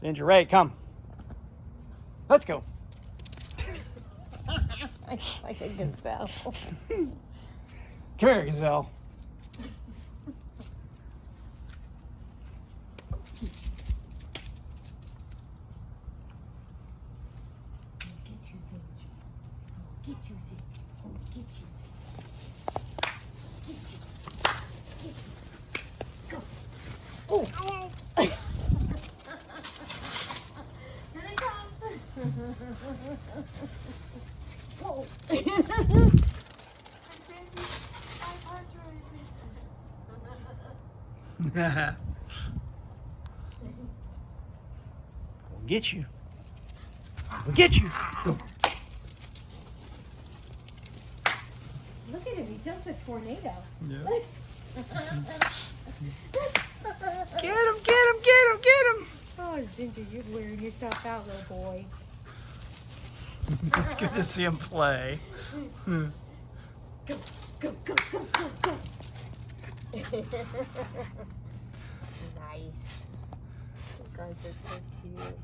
Ginger, Ray, come. Let's go. Like a gazelle. Come here, gazelle. Get you, Zeke. Get you. Go. Oh. Here they come. Whoa. We'll get you. We'll get you. Go. Look at him, he does a tornado. Yeah. Get him, get him, get him, get him. Oh, Ginger, you're wearing yourself out, little boy. It's good to see him play. Go, go, go, go, go, go. Nice. You guys are so cute.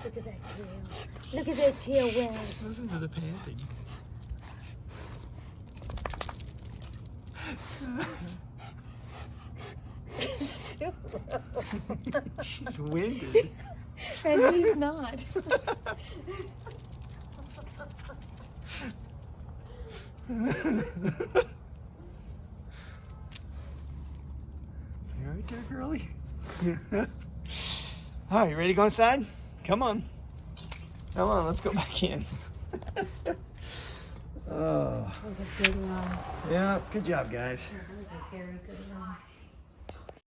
Look at that tail. Look at that tail wag. Listen to the panting. She's winded. And he's not. You alright there, girlie? Alright, you ready to go inside? Come on. Come on, let's go back in. Oh. That was a good run. Yeah, good job, guys. That was a very good run.